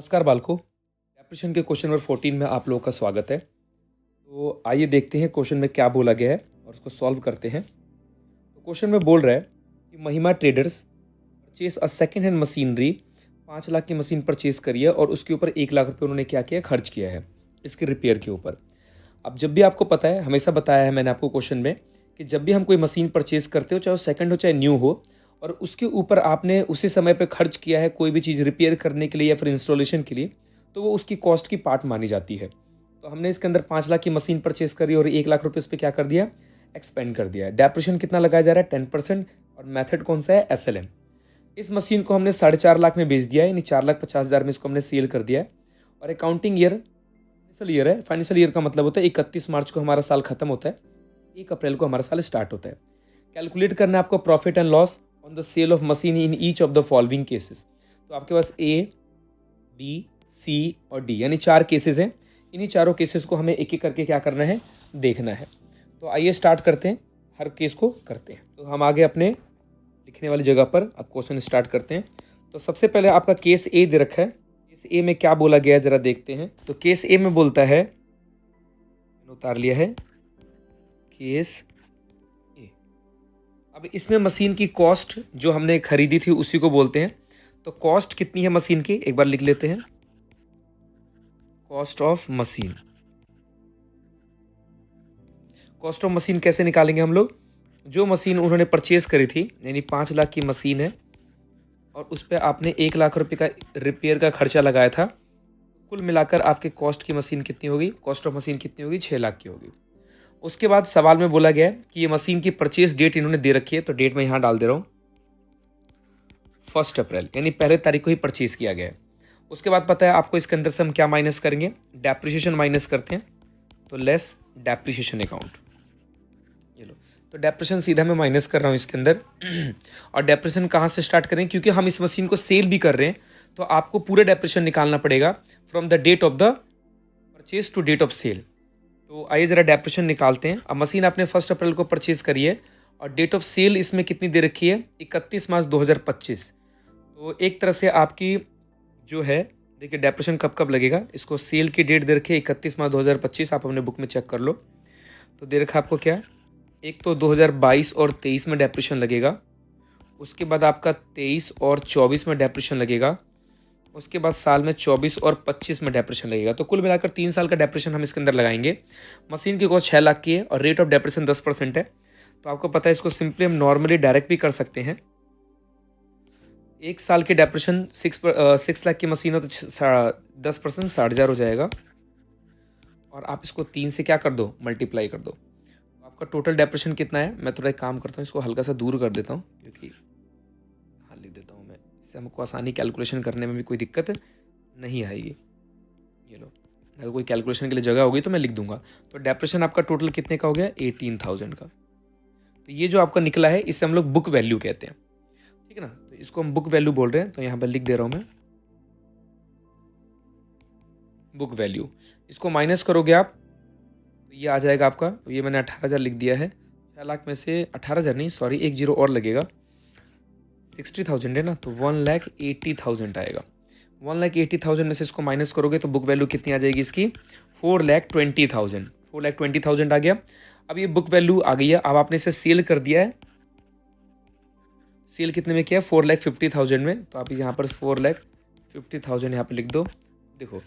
नमस्कार बालको। डेप्रेशन के question number 14 में आप लोगों का स्वागत है। तो आइए देखते हैं क्वेश्चन में क्या बोला गया है और उसको सॉल्व करते हैं। तो क्वेश्चन में बोल रहा है कि महिमा traders purchase a second hand machinery 5 lakh की मशीन परचेज करी है और उसके ऊपर 1 लाख रुपये उन्होंने क्या किया, खर्च किया है इसके रिपेयर के ऊपर। अब जब भी आपको पता है, हमेशा बताया है मैंने आपको क्वेश्चन में, कि जब भी हम कोई मशीन परचेज करते हो, चाहे वो सेकंड हो चाहे न्यू हो, और उसके ऊपर आपने उसी समय पे खर्च किया है कोई भी चीज़ रिपेयर करने के लिए या फिर इंस्टॉलेशन के लिए, तो वो उसकी कॉस्ट की पार्ट मानी जाती है। तो हमने इसके अंदर 5 लाख की मशीन परचेज करी और 1 लाख रुपये इस पर क्या कर दिया, एक्सपेंड कर दिया है। डेप्रेशन कितना लगाया जा रहा है, 10%। और मेथड कौन सा है, SLM। इस मशीन को हमने 4.5 लाख में बेच दिया है, यानी 4,50,000 में इसको हमने सेल कर दिया है। और अकाउंटिंग ईयर फाइनेंशियल ईयर है। फाइनेंशियल ईयर का मतलब होता है 31 मार्च को हमारा साल खत्म होता है, 1 अप्रैल को हमारा साल स्टार्ट होता है। कैलकुलेट करना है आपको profit and loss on the sale of machine in each of the following cases. तो आपके पास A, B, C और D यानी 4 केसेस हैं। इन्हीं चारों केसेस को हमें एक एक करके क्या करना है, देखना है। तो आइए स्टार्ट करते हैं, हर केस को करते हैं। तो हम आगे अपने लिखने वाली जगह पर अब क्वेश्चन स्टार्ट करते हैं। तो सबसे पहले आपका केस A दे रखा है। केस A में क्या बोला गया है जरा देखते हैं। तो केस A में बोलता है, उतार लिया है केस A। अब इसमें मशीन की कॉस्ट जो हमने खरीदी थी उसी को बोलते हैं। तो कॉस्ट कितनी है मशीन की, एक बार लिख लेते हैं। Cost of machine. Cost of machine कैसे निकालेंगे हम लोग, जो मशीन उन्होंने परचेज करी थी, यानी 5 लाख की मशीन है और उस पर आपने 1 लाख रुपए का रिपेयर का खर्चा लगाया था, कुल मिलाकर आपके कॉस्ट की मशीन कितनी होगी, कॉस्ट ऑफ मशीन कितनी होगी, 6 लाख की होगी। उसके बाद सवाल में बोला गया है कि ये मशीन की परचेज डेट इन्होंने दे रखी है, तो डेट मैं यहाँ डाल दे रहा हूँ 1 अप्रैल, यानी 1 तारीख को ही परचेज किया गया है। उसके बाद पता है आपको इसके अंदर से हम क्या माइनस करेंगे, डेप्रिसिएशन माइनस करते हैं। तो लेस डेप्रिसिएशन अकाउंट, ये लो। तो डेप्रेशन सीधा मैं माइनस कर रहा हूँ इसके अंदर। और डेप्रेशन कहाँ से स्टार्ट करें, क्योंकि हम इस मशीन को सेल भी कर रहे हैं, तो आपको पूरा डेप्रेशन निकालना पड़ेगा from the date of the purchase to date of sale. तो आइए ज़रा डेप्रेशन निकालते हैं। अब मशीन आपने 1 अप्रैल को परचेज करी है और डेट ऑफ सेल इसमें कितनी दे रखी है, 31 मार्च 2025। तो एक तरह से आपकी जो है, देखिए डेप्रेशन कब कब लगेगा, इसको सेल की डेट दे रखी है 31 मार्च 2025, आप अपने बुक में चेक कर लो। तो दे रखा आपको क्या, एक तो 2022 और 23 में डेप्रेशन लगेगा, उसके बाद आपका 23 और 24 में डेप्रेशन लगेगा, उसके बाद साल में 24 और 25 में डेप्रेशन लगेगा। तो कुल मिलाकर 3 साल का डेप्रेशन हम इसके अंदर लगाएंगे। मशीन की कॉस्ट 6 लाख की है और रेट ऑफ डेप्रेशन 10% है। तो आपको पता है इसको सिंपली हम नॉर्मली डायरेक्ट भी कर सकते हैं। 1 साल की डेप्रेशन 6 लाख की मशीन हो तो 10% 60,000 हो जाएगा। और आप इसको 3 से क्या कर दो, मल्टीप्लाई कर दो। तो आपका टोटल डेप्रेशन कितना है, मैं थोड़ा एक काम करता हूँ, इसको हल्का सा दूर कर देता हूँ, क्योंकि हाँ लिख देता हूँ मैं, इससे हमको आसानी कैलकुलेशन करने में भी कोई दिक्कत नहीं आएगी। ये लो, अगर कोई कैलकुलेशन के लिए जगह होगी तो मैं लिख दूंगा। तो डेप्रेशन आपका टोटल कितने का हो गया, 18,000 का। तो ये जो आपका निकला है इसे हम लोग बुक वैल्यू कहते हैं, ठीक है ना। तो इसको हम बुक वैल्यू बोल रहे हैं, तो यहाँ पर लिख दे रहा हूँ मैं बुक वैल्यू। इसको माइनस करोगे आप तो ये आ जाएगा आपका, तो ये मैंने 18,000 लिख दिया है। 6 लाख में से 18,000 नहीं, सॉरी, एक जीरो और लगेगा, 60,000 है ना, तो 1,80,000 आएगा। 1,80,000 में से इसको माइनस करोगे तो बुक वैल्यू कितनी आ जाएगी इसकी, 4,20,000। 4,20,000 आ गया। अब ये बुक वैल्यू आ गई है। अब आपने इसे सेल कर दिया है। सेल कितने में किया है, 4,50,000 में। तो आप यहाँ पर 4,50,000 यहाँ पर लिख दो। देखो,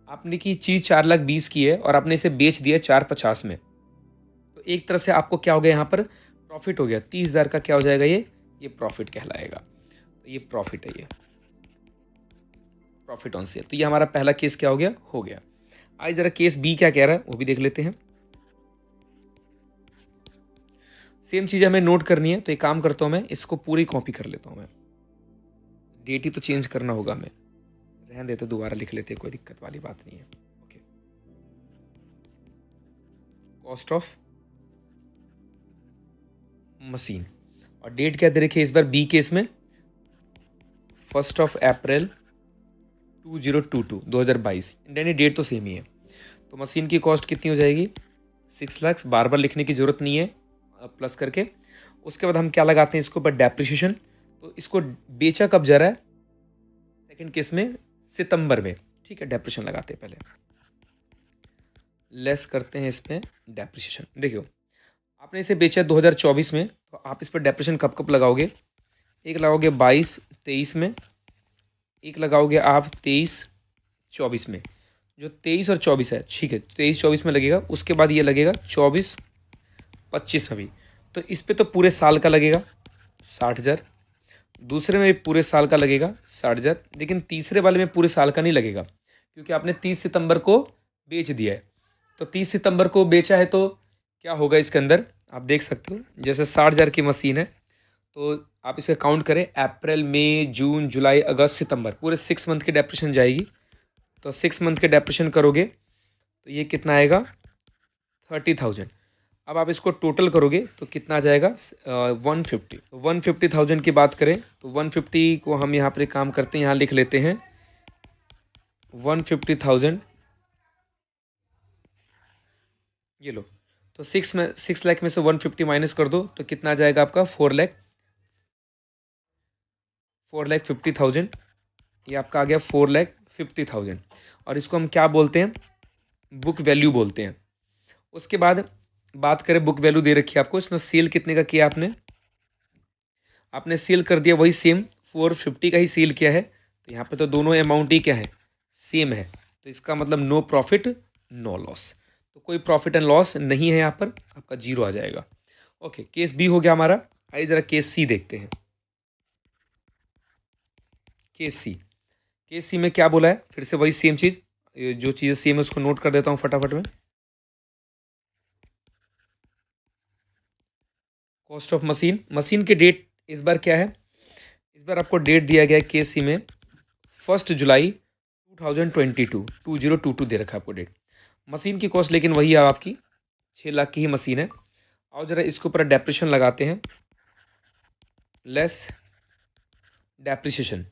आपने की चीज़ 4,20,000 की है और आपने इसे बेच दिया 4,50,000 में। तो एक तरह से आपको क्या हो गया, यहाँ पर प्रॉफिट हो गया। 30,000 का क्या हो जाएगा, ये प्रॉफिट कहलाएगा। तो ये प्रॉफिट है, ये प्रॉफिट ऑन सेल। तो ये हमारा पहला केस क्या हो गया। आज जरा केस बी क्या कह रहा है वो भी देख लेते हैं। सेम चीज़ हमें नोट करनी है, तो एक काम करता हूँ, मैं इसको पूरी कॉपी कर लेता हूँ। मैं डेट ही तो चेंज करना होगा, मैं रहने देते, दोबारा लिख लेते, कोई दिक्कत वाली बात नहीं है। ओके, कॉस्ट ऑफ मशीन और डेट क्या दे रखी है इस बार बी केस में, 1 अप्रैल 2022, यानी डेट तो सेम ही है। तो मशीन की कॉस्ट कितनी हो जाएगी, 6 लाख। बार बार लिखने की जरूरत नहीं है, प्लस करके। उसके बाद हम क्या लगाते हैं इसके ऊपर, डेप्रिसिएशन। तो इसको बेचा कब जा रहा है, सेकंड केस में सितंबर में, ठीक है। डेप्रिसिएशन लगाते हैं पहले, लेस करते हैं इसमें डेप्रिसिएशन। देखियो आपने इसे बेचा 2024 में, तो आप इस पर डेप्रिसिएशन कब कब लगाओगे? एक लगाओगे 22-23 में, एक लगाओगे आप 23-24 में। जो 23 और 24 है, ठीक है, 23-24 में लगेगा। उसके बाद ये लगेगा 24-25 में भी। तो इस पे तो पूरे साल का लगेगा 60,000, दूसरे में भी पूरे साल का लगेगा 60,000, लेकिन तीसरे वाले में पूरे साल का नहीं लगेगा, क्योंकि आपने 30 सितंबर को बेच दिया है। तो 30 सितंबर को बेचा है तो क्या होगा इसके अंदर, आप देख सकते हो। जैसे 60,000 की मशीन है, तो आप इसे काउंट करें, अप्रैल, मई, जून, जुलाई, अगस्त, सितंबर, पूरे 6 मंथ की डेप्रिसिएशन जाएगी। तो 6 मंथ के डेप्रिसिएशन करोगे तो ये कितना आएगा? 30,000। अब आप इसको टोटल करोगे तो कितना आ जाएगा? 150। 150,000 की बात करें तो 150 को हम यहाँ पर काम करते हैं, यहाँ लिख लेते हैं 150,000, ये लो। तो 6 लाख में से 150 माइनस कर दो तो कितना आ जाएगा आपका? 4,50,000। ये आपका आ गया 4,50,000। और इसको हम क्या बोलते हैं? बुक वैल्यू बोलते हैं। उसके बाद बात करें, बुक वैल्यू दे रखी है आपको, इसमें सेल कितने का किया आपने? आपने सेल कर दिया वही सेम 450 का ही सेल किया है। तो यहाँ पे तो दोनों अमाउंट ही क्या है? सेम है। तो इसका मतलब नो प्रॉफिट नो लॉस। तो कोई प्रॉफिट एंड लॉस नहीं है यहाँ पर, आपका जीरो आ जाएगा। ओके, केस बी हो गया हमारा। आइए जरा केस सी देखते हैं। केस सी में क्या बोला है? फिर से वही सेम चीज़, जो चीज़ें सेम है उसको नोट कर देता हूँ फटाफट में। कॉस्ट ऑफ मशीन, मशीन की डेट इस बार क्या है? इस बार आपको डेट दिया गया है केस सी में 1 जुलाई 2022 दे रखा है आपको डेट। मशीन की कॉस्ट लेकिन वही है आपकी 6 लाख की ही मशीन है। आओ जरा इसके ऊपर डेप्रिसिएशन लगाते हैं, लेस डेप्रिसिएशन।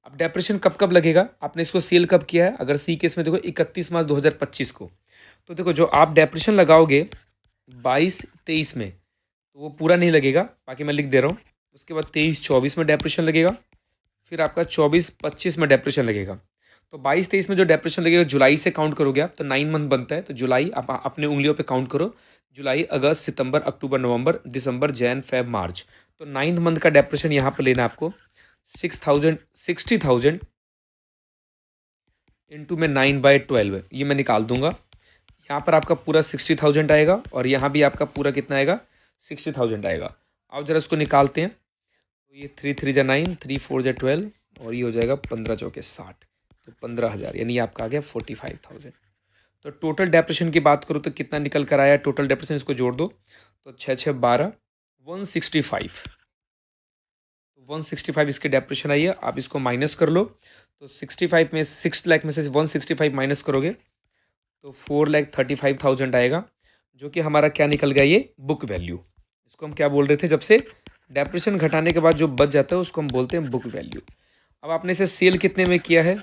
अब डेप्रिसिएशन कब कब लगेगा? आपने इसको सेल कब किया है? अगर सी केस में देखो 31 मार्च 2025 को, तो देखो जो आप डेप्रिसिएशन लगाओगे 22-23 में, तो वो पूरा नहीं लगेगा, बाकी मैं लिख दे रहा हूँ। उसके बाद 23-24 में डेप्रिसिएशन लगेगा, फिर आपका 24-25 में डेप्रिसिएशन लगेगा। तो 22-23 में जो डेप्रिसिएशन लगेगा, जुलाई से काउंट करोगे आप, तो 9 मंथ बनता है। तो जुलाई आप अपने उंगलियों पे काउंट करो, जुलाई, अगस्त, सितंबर, अक्टूबर, नवंबर, दिसंबर, जैन, फेब, मार्च। तो 9th मंथ का डेप्रिसिएशन यहाँ पर लेना आपको 60,000 इंटू में 9/12, ये मैं निकाल दूंगा। यहाँ पर आपका पूरा 60,000 आएगा और यहाँ भी आपका पूरा कितना आएगा? 60,000 आएगा। आप जरा इसको निकालते हैं, तो ये 3 3 9, 3 4 12, और ये हो जाएगा 15 चौके 60, तो 15,000, यानी आपका आ गया 45,000। तो टोटल डेप्रिसिएशन की बात करूँ तो कितना निकल कर आया टोटल डेप्रिसिएशन? इसको जोड़ दो तो 6 6 12, 165। 165 इसकी डेप्रिसिएशन आई है। आप इसको माइनस कर लो, तो 65 में 6 लाख में से 165 माइनस करोगे तो 4,35,000 आएगा, जो कि हमारा क्या निकल गया? ये बुक वैल्यू। इसको हम क्या बोल रहे थे? जब से डेप्रिसिएशन घटाने के बाद जो बच जाता है उसको हम बोलते हैं बुक वैल्यू। अब आपने इसे सेल कितने में किया है?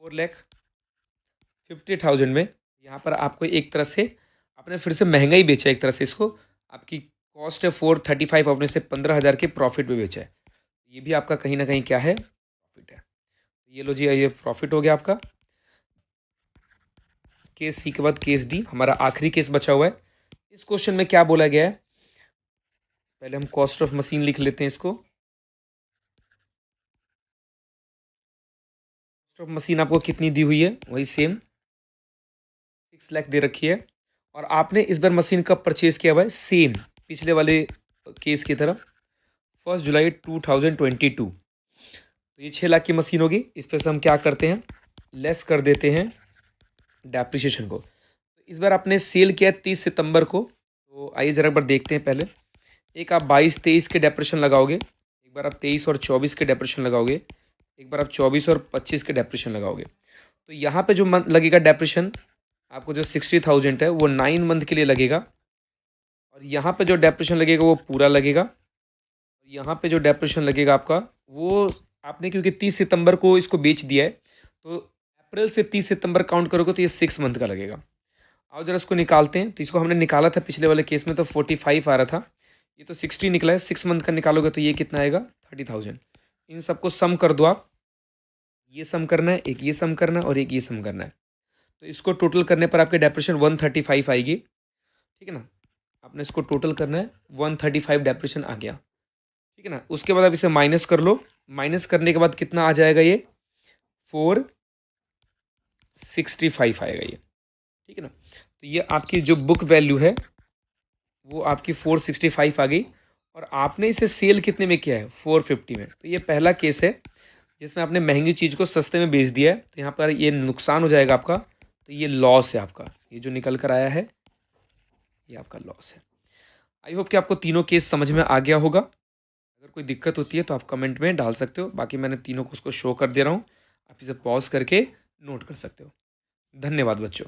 4,50,000 में। यहाँ पर आपको एक तरह से आपने फिर से महंगा ही बेचा एक तरह से इसको। आपकी कॉस्ट है 435, आपने इसे 15,000 के प्रॉफिट में बेचा है। ये भी आपका कहीं ना कहीं क्या है? प्रॉफिट है। ये लो जी, ये प्रॉफिट हो गया आपका। केस सी के बाद केस डी, हमारा आखिरी केस बचा हुआ है। इस क्वेश्चन में क्या बोला गया है? पहले हम कॉस्ट ऑफ मशीन लिख लेते हैं इसको। कॉस्ट ऑफ मशीन आपको कितनी दी हुई है? वही सेम 6 लाख दे रखी है। और आपने इस बार मशीन कब परचेज किया हुआ है? सेम पिछले वाले केस की तरह 1 जुलाई 2022। तो ये 6 लाख की मशीन होगी। इस पर से हम क्या करते हैं? लेस कर देते हैं डेप्रिसिएशन को। तो इस बार आपने सेल किया 30 सितंबर को, तो आइए जरा एक बार देखते हैं। पहले एक आप 22-23 के डेप्रिसिएशन लगाओगे, एक बार आप 23 और 24 के डेप्रिसिएशन लगाओगे, एक बार आप 24 और 25 के डेप्रिसिएशन लगाओगे। तो यहाँ पे जो मंथ लगेगा डेप्रिसिएशन, आपको जो 60,000 है वो 9 मंथ के लिए लगेगा। और यहाँ पे जो डेप्रिसिएशन लगेगा वो पूरा लगेगा। यहाँ पे जो डेप्रिसिएशन लगेगा आपका, वो आपने क्योंकि 30 सितंबर को इसको बेच दिया है, तो अप्रैल से 30 सितंबर काउंट करोगे तो ये 6 मंथ का लगेगा। आओ जरा इसको निकालते हैं। तो इसको हमने निकाला था पिछले वाले केस में, तो 45 आ रहा था, ये तो 60 निकला है। 6 मंथ का निकालोगे तो ये कितना आएगा? 30,000। इन सबको सम कर दो आप, ये सम करना है, एक ये सम करना है और एक ये सम करना है। तो इसको टोटल करने पर आपके डेप्रेशन 135 आएगी, ठीक है ना। आपने इसको टोटल करना है, 135 डेप्रेशन आ गया, ठीक है ना। उसके बाद आप इसे माइनस कर लो, माइनस करने के बाद कितना आ जाएगा, ये 465 आएगा ये, ठीक है ना। तो ये आपकी जो बुक वैल्यू है वो आपकी 465 आ गई, और आपने इसे सेल कितने में किया है, 450 में। तो ये पहला केस है जिसमें आपने महंगी चीज़ को सस्ते में बेच दिया है, तो यहाँ पर ये नुकसान हो जाएगा आपका, तो ये लॉस है आपका, ये जो निकल कर आया है ये आपका लॉस है। आई होप कि आपको तीनों केस समझ में आ गया होगा। अगर कोई दिक्कत होती है तो आप कमेंट में डाल सकते हो, बाकी मैंने तीनों को उसको शो कर दे रहा हूँ, आप इसे पॉज करके नोट कर सकते हो। धन्यवाद बच्चों।